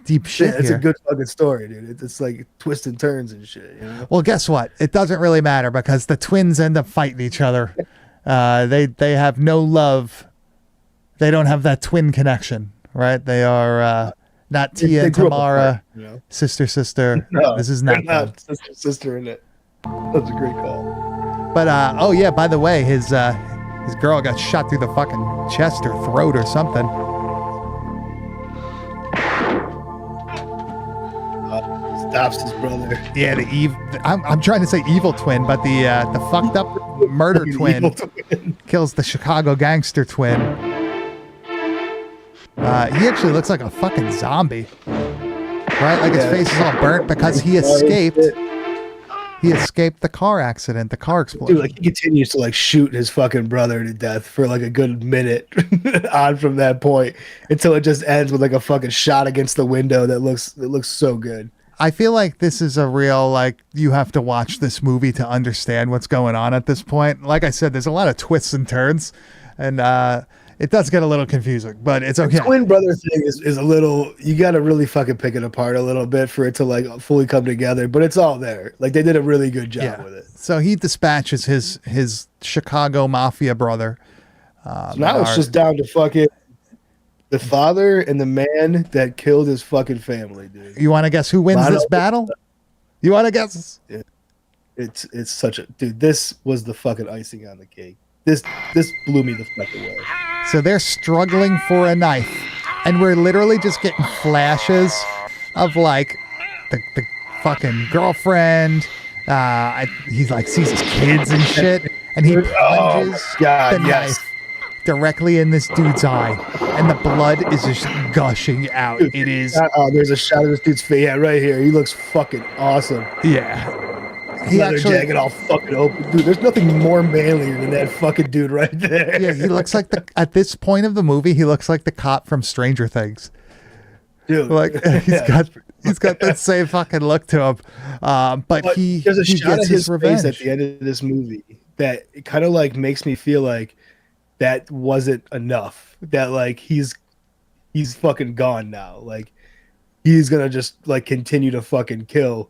deep shit Yeah, it's here. a good fucking story, dude. It's like twists and turns and shit. You know? Well, guess what? It doesn't really matter because the twins end up fighting each other. They have no love. They don't have that twin connection, right? They are not Tia and grew up Tamara, apart, you know? sister. No, This is they're not them. sister in it. That's a great call. But oh yeah, by the way, his girl got shot through the fucking chest or throat or something. Stops his brother. Yeah, I'm trying to say evil twin, but the fucked up murder Fucking twin evil twin. kills the Chicago gangster twin. He actually looks like a fucking zombie, right? Like his Yeah. face is all burnt because he escaped. He escaped the car accident, the car explosion. Dude, like he continues to like shoot his fucking brother to death for like a good minute on from that point until it just ends with like a fucking shot against the window that looks so good. I feel like this is a real, like, you have to watch this movie to understand what's going on at this point. Like I said, there's a lot of twists and turns, and it does get a little confusing, but it's okay. The twin brother thing is a little, you got to really fucking pick it apart a little bit for it to like fully come together, but it's all there. Like they did a really good job with it. So he dispatches his Chicago mafia brother. So now it's just down to fucking the father and the man that killed his fucking family, dude. You want to guess who wins this battle? You want to guess? It's such a dude. This was the fucking icing on the cake. This blew me the fuck away. So they're struggling for a knife, and we're literally just getting flashes of like the fucking girlfriend. He's like sees his kids and shit, and he plunges the knife directly in this dude's eye, and the blood is just gushing out. Dude, It is. There's a shot of this dude's face. Yeah, right here. He looks fucking awesome. Yeah. He Leather actually, jacket all fucking open, dude. There's nothing more manlier than that fucking dude right there. yeah, he looks like at this point of the movie, he looks like the cop from Stranger Things. Dude, Like he's got that same fucking look to him. But he there's a he shot gets of his his revenge. face at the end of this movie that it kind of like makes me feel like that wasn't enough. That like he's fucking gone now. Like he's gonna just like continue to fucking kill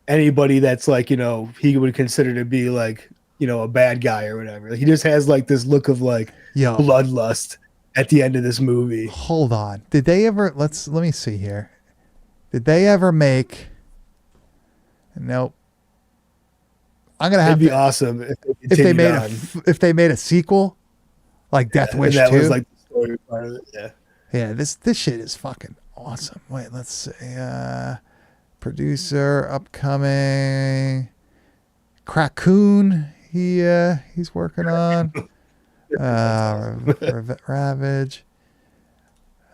anybody that's like, you know, he would consider to be like, you know, a bad guy or whatever. Like, he just has like this look of like bloodlust at the end of this movie. Hold on. Did they ever let me see here. Did they ever make Nope. I'm gonna have It'd be to, awesome if they made if they made a sequel like Death Wish 2. That was like the story part of it. Yeah. Yeah, this shit is fucking awesome. Wait, let's see. Producer upcoming Crackoon. He's working on Ravage.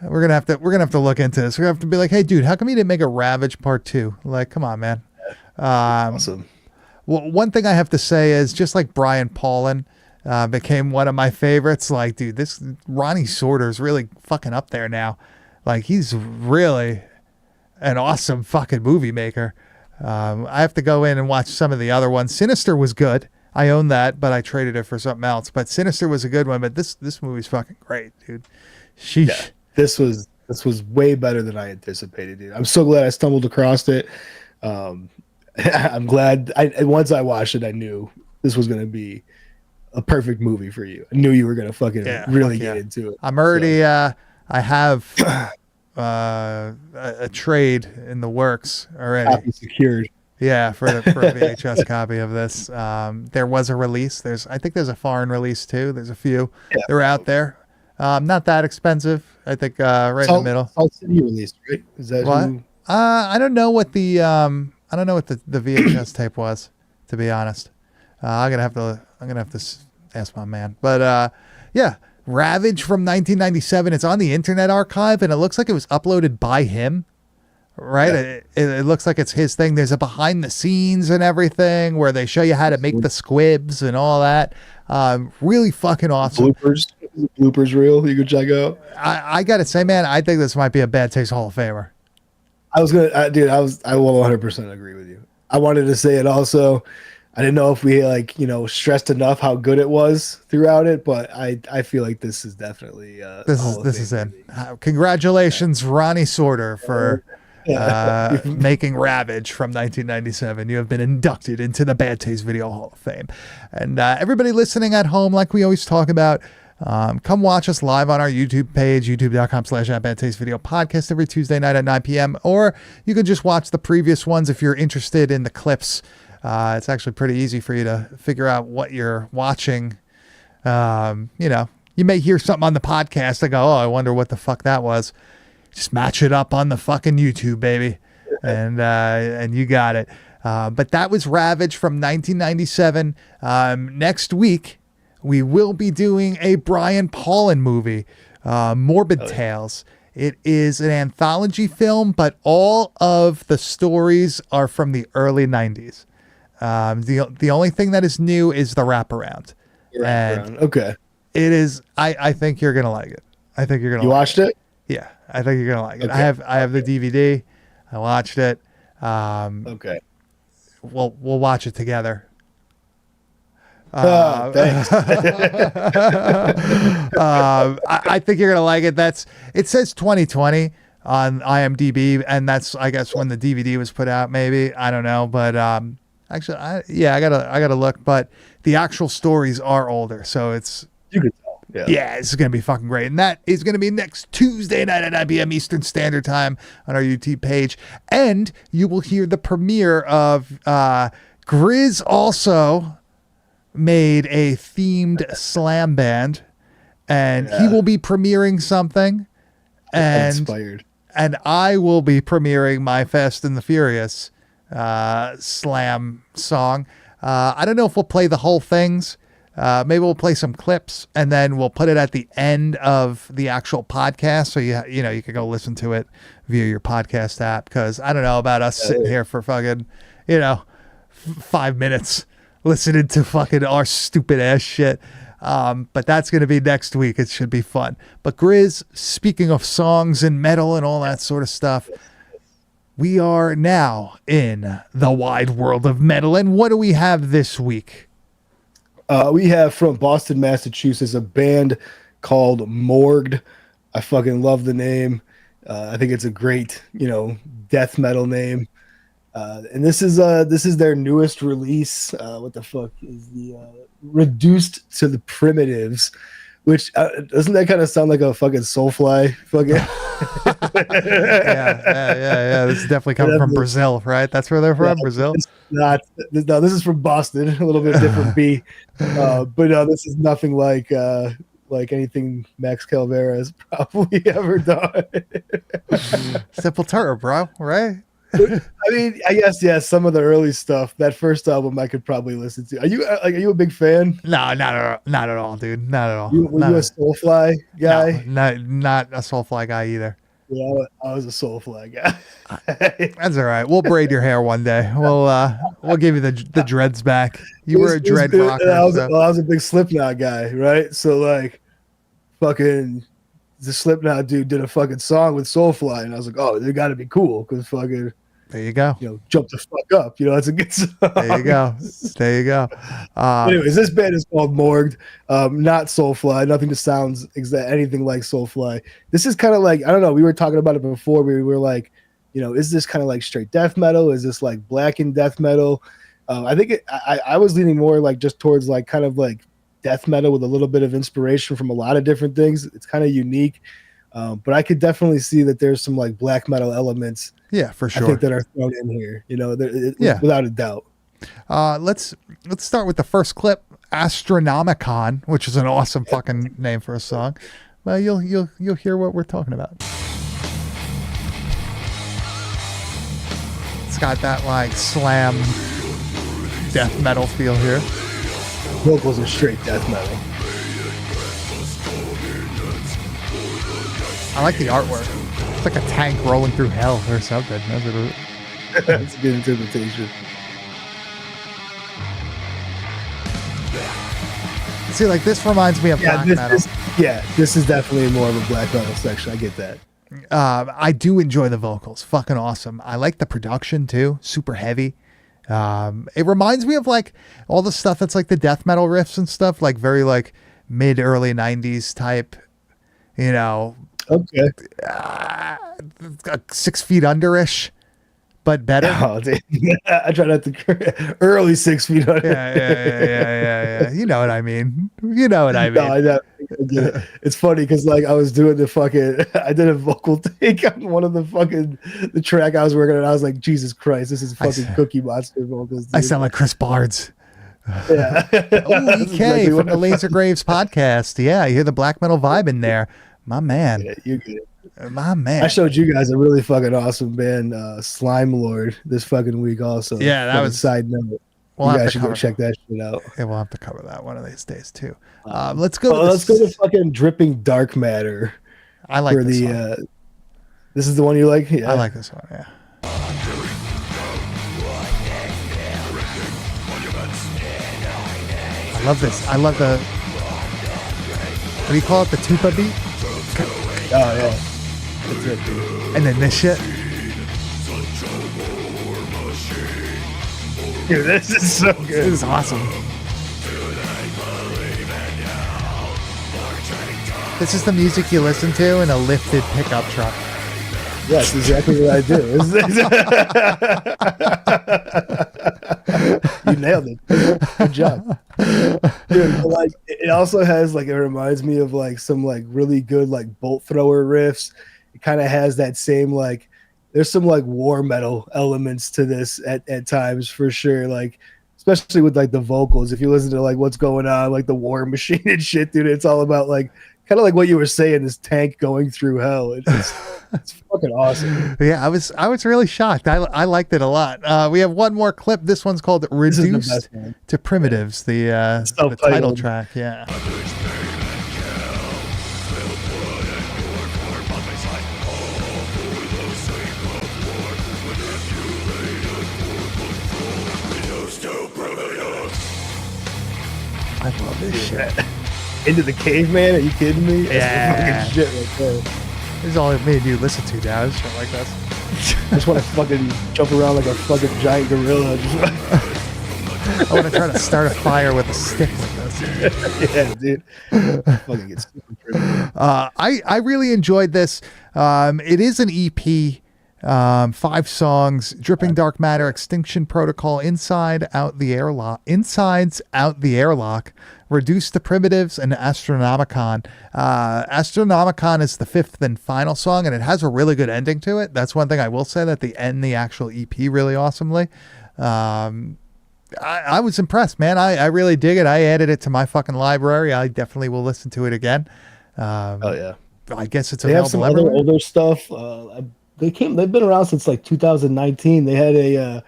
We're gonna have to look into this. We're gonna have to be like, hey, dude, how come you didn't make a Ravage Part 2? Like, come on, man. Awesome. Well, one thing I have to say is just like Brian Paulin became one of my favorites. Like, dude, this Ronnie Sorter's really fucking up there now. Like, he's really an awesome fucking movie maker. I have to go in and watch some of the other ones. Sinister was good. I own that, but I traded it for something else. But Sinister was a good one. But this movie's fucking great, dude. Sheesh. Yeah, this was way better than I anticipated, dude. I'm so glad I stumbled across it. I'm glad. Once I watched it, I knew this was going to be a perfect movie for you. I knew you were going to fucking really get into it. I'm already. I have a trade in the works already. Copy secured. Yeah, for a VHS copy of this. There was a release. I think there's a foreign release too. There's a few. Yeah. They're out there. Not that expensive. I think right in the middle. Salt City released, right? Is that what? who? I don't know what the the VHS tape was, to be honest. I'm gonna have to ask my man. But yeah, Ravage from 1997. It's on the Internet Archive, and it looks like it was uploaded by him. right? Yeah. It looks like it's his thing. There's a behind the scenes and everything where they show you how to make the squibs and all that. Really fucking awesome. Bloopers reel you can check out. I gotta say, man, I think this might be a Bad Taste Hall of Famer. I will 100% agree with you. I wanted to say it also. I didn't know if we stressed enough how good it was throughout it, but I feel like this is definitely This is in. Congratulations, Ronnie Sorter, for making Ravage from 1997. You have been inducted into the Bad Taste Video Hall of Fame. And everybody listening at home, like we always talk about, come watch us live on our YouTube page, youtube.com/@badtastevideopodcast every Tuesday night at 9 p.m. Or you can just watch the previous ones if you're interested in the clips. It's actually pretty easy for you to figure out what you're watching. You may hear something on the podcast and go, oh, I wonder what the fuck that was. Just match it up on the fucking YouTube, baby. And you got it. But that was Ravage from 1997. Next week, we will be doing a Brian Paulin movie, Morbid Tales. It is an anthology film, but all of the stories are from the early 90s. The only thing that is new is the wraparound. Okay. It is. I think you're gonna like it. I think you're gonna. You like watched it? Yeah, I think you're gonna like it. Okay. I have the DVD. I watched it. Okay. We'll watch it together. Thanks. I think you're gonna like it. It says 2020 on IMDb, and that's, I guess, when the DVD was put out. Maybe, I don't know, but actually, I gotta look. But the actual stories are older, so it's. You could tell. Yeah, this is going to be fucking great. And that is going to be next Tuesday night at 9 p.m. Eastern Standard Time on our YouTube page. And you will hear the premiere of Grizz also made a themed slam band. And he will be premiering something. And, inspired. And I will be premiering my Fast and the Furious slam song. I don't know if we'll play the whole things. Maybe we'll play some clips and then we'll put it at the end of the actual podcast. So you can go listen to it via your podcast app. Cause I don't know about us sitting here for fucking, 5 minutes listening to fucking our stupid ass shit. But that's going to be next week. It should be fun. But Grizz, speaking of songs and metal and all that sort of stuff, we are now in the wide world of metal. And what do we have this week? We have from Boston, Massachusetts, a band called Morged. I fucking love the name. I think it's a great, death metal name. And this is their newest release. What the fuck is the Reduced to the Primitives? Which doesn't that kind of sound like a fucking Soulfly? Fucking yeah. This is definitely coming from Brazil, right? That's where they're from, Brazil. This is from Boston, a little bit different beat. But no, this is nothing like anything Max Calvera has probably ever done. Sepultura, bro, right? I mean, I guess, yeah, some of the early stuff. That first album I could probably listen to. Are you a big fan? No, not at all, dude. Not at all. Were you a Soulfly guy? No, not a Soulfly guy either. Yeah, I was a Soulfly guy. That's all right. We'll braid your hair one day. We'll give you the dreads back. You were a dread rocker. I was a big Slipknot guy, right? So fucking the Slipknot dude did a fucking song with Soulfly, and I was like, oh, they got to be cool because fucking. There you go. Jump the fuck up. That's a good song. There you go. Anyways, this band is called Morged, not Soulfly. Nothing that sounds anything like Soulfly. This is kind of like, I don't know. We were talking about it before. We were like, is this kind of like straight death metal? Is this like blackened death metal? I think I was leaning more like just towards like kind of like death metal with a little bit of inspiration from a lot of different things. It's kind of unique. But I could definitely see that there's some like black metal elements. Yeah, for sure. I think that are thrown in here, without a doubt. Let's start with the first clip, Astronomicon, which is an awesome fucking name for a song. Well, you'll hear what we're talking about. It's got that like slam death metal feel here. Vocals are straight death metal. I like the artwork. It's like a tank rolling through hell or something. That's what it, That's a good interpretation. see, like this reminds me of black metal. This is definitely more of a black metal section. I get that. I do enjoy the vocals. Fucking awesome. I like the production too. Super heavy. It reminds me of like all the stuff that's like the death metal riffs and stuff, like very like mid early 90s type, you know, Okay. 6 feet underish, but better. Oh, dude. I try not to early 6 feet under. Yeah. You know what I mean. You know what I mean. No, I get it. It's funny because like I was doing I did a vocal take on one of the track I was working on. I was like, Jesus Christ, this is fucking Cookie Monster vocals. Dude. I sound like Chris Barnes. Yeah. Oh, EK from the Laser Graves podcast. Yeah, you hear the black metal vibe in there. My man. Yeah, you get it. My man. I showed you guys a really fucking awesome band, Slime Lord, this fucking week also. Yeah, that was side note. We'll you guys should go check that shit out. Yeah, we'll have to cover that one of these days too. Let's go. Let's go to fucking Dripping Dark Matter. I like this one. This is the one you like? Yeah. I like this one. Yeah. I love this. I love the. What do you call it? The tuba beat. Oh yeah. That's it, dude. And then this shit. Dude, this is so good. This is awesome. This is the music you listen to in a lifted pickup truck. Yes, exactly what I do. You nailed it. Good job. Dude, but like it also has like, it reminds me of like some like really good like bolt thrower riffs. It kind of has that same like, there's some like war metal elements to this at times for sure. Like especially with like the vocals. If you listen to like what's going on, like the war machine and shit, dude, it's all about like kind of like what you were saying, this tank going through hell. It's fucking awesome. Yeah, I was really shocked. I liked it a lot. We have one more clip. This one's called "Reduced to Primitives," the title track. Yeah. I love this shit. Into the Caveman? Are you kidding me? Yeah. That's fucking shit right there. This is all it made you listen to now. Shit like this. I just want to fucking jump around like a fucking giant gorilla. I want to try to start a fire with a stick with this. Yeah, dude. Fucking get super trippy. I really enjoyed this. It is an EP. 5 songs: Dripping Dark Matter, Extinction Protocol, Insides Out the Airlock, Reduced to Primitives, and Astronomicon. Astronomicon is the 5th and final song, and it has a really good ending to it. That's one thing I will say, that they end the actual EP really awesomely. I was impressed, man. I really dig it. I added it to my fucking library. I definitely will listen to it again. Oh yeah. I guess it's they have available some everywhere. other older stuff. They've been around since like 2019. They had a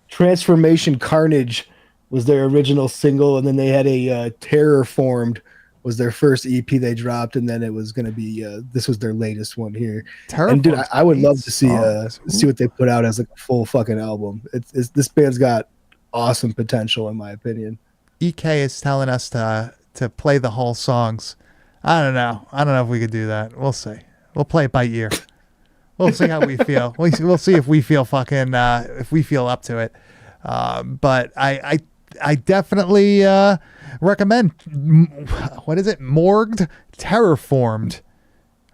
Transformation Carnage was their original single, and then they had a Terror Formed was their first EP they dropped, and then it was going to be this was their latest one here. And dude, I would love to see what they put out as like a full fucking album. It's this band's got awesome potential in my opinion. EK is telling us to play the whole songs. I don't know if we could do that. We'll see. We'll play it by ear. We'll see how we feel. We'll see if we feel fucking if we feel up to it. But I definitely recommend. What is it? Morgued, Terraformed.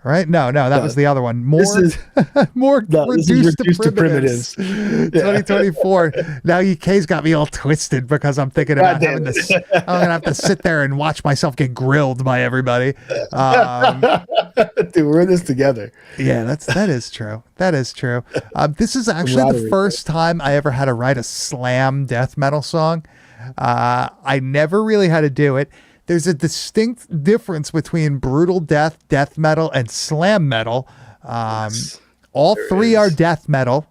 Right? No, that was the other one. Morgued, reduced to primitives. 2024. Now EK's got me all twisted because I'm thinking about having this. I'm gonna have to sit there and watch myself get grilled by everybody. Dude, we're in this together. Yeah, that is true. That is true. This is actually the first time I ever had to write a slam death metal song. I never really had to do it. There's a distinct difference between brutal death metal, and slam metal. All three are death metal,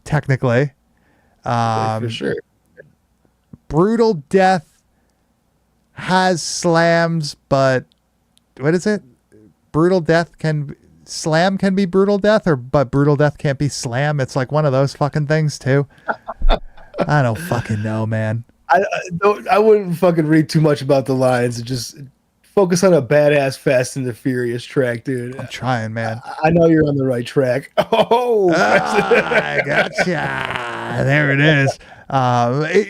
technically. For sure. Brutal death has slams, but what is it? Brutal death can slam can be brutal death, but brutal death can't be slam. It's like one of those fucking things too. I don't fucking know, man. I wouldn't fucking read too much about the lines and just focus on a badass Fast and the Furious track, dude. I'm trying, man. I know you're on the right track. Oh, I gotcha. There it is.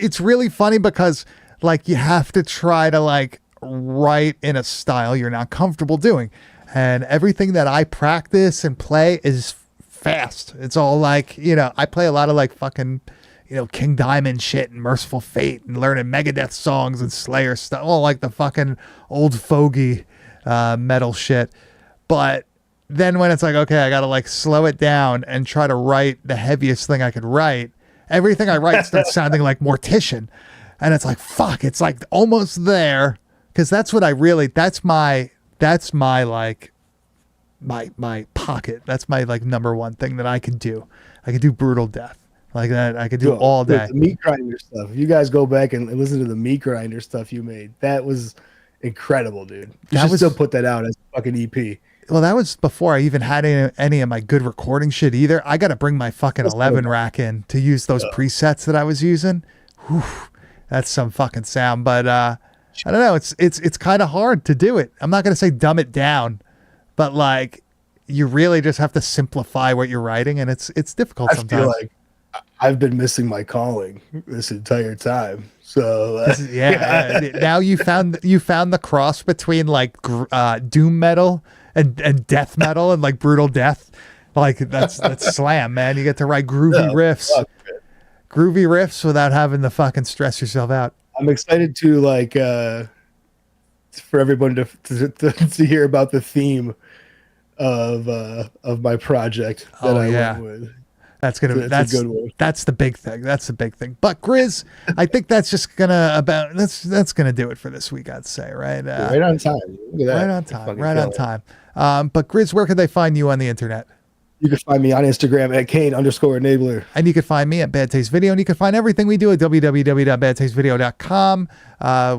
It's really funny because like you have to try to like write in a style you're not comfortable doing, and everything that I practice and play is fast. It's all like, you know, I play a lot of like fucking, you know, King Diamond shit and Merciful Fate and learning Megadeth songs and Slayer stuff, all like the fucking old fogey metal shit. But then when it's like, okay, I gotta like slow it down and try to write the heaviest thing I could write, everything I write starts sounding like Mortician. And it's like, fuck, it's like almost there. Cause that's what I really, that's my like my pocket. That's my like number one thing that I can do. I can do brutal death. Like that, I could do all day. The meat grinder stuff. If you guys go back and listen to the meat grinder stuff you made, that was incredible, dude. You should still put that out as a fucking EP. Well, that was before I even had any of my good recording shit either. I got to bring my fucking 11 rack in to use those presets that I was using. Whew, that's some fucking sound. But I don't know. It's kind of hard to do it. I'm not gonna say dumb it down, but like you really just have to simplify what you're writing, and it's difficult sometimes. I feel like I've been missing my calling this entire time. So yeah. Now you found the cross between like doom metal and death metal and like brutal death. Like that's slam, man. You get to write groovy riffs without having to fucking stress yourself out. I'm excited to like for everyone to hear about the theme of my project that I went with. That's a good one. That's the big thing. That's the big thing. But Grizz, I think that's just that's gonna do it for this week, I'd say, right? Right on time. Look at that. Right on time. But Grizz, where can they find you on the internet? You can find me on Instagram at Kane_enabler. And you can find me at Bad Taste Video, and you can find everything we do at www.badtastevideo.com.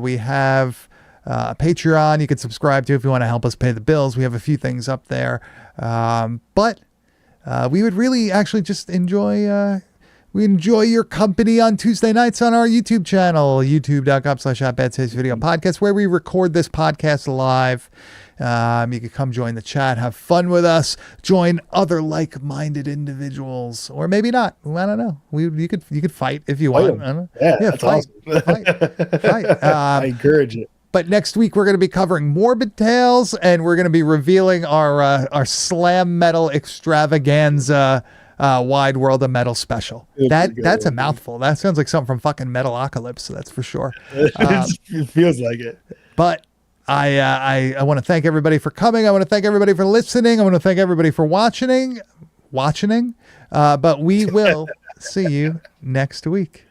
We have a Patreon you can subscribe to if you want to help us pay the bills. We have a few things up there. But we would really actually just enjoy your company on Tuesday nights on our YouTube channel, youtube.com/@badtastevideopodcast, where we record this podcast live. You can come join the chat, have fun with us, join other like-minded individuals, or maybe not. I don't know. You could fight if you want. I don't know. Yeah, fight. Awesome. fight. I encourage it. But next week we're going to be covering Morbid Tales, and we're going to be revealing our slam metal extravaganza Wide World of Metal special. That's a mouthful. That sounds like something from fucking Metalocalypse, so that's for sure. It feels like it. But I want to thank everybody for coming. I want to thank everybody for listening. I want to thank everybody for watching. But we will see you next week.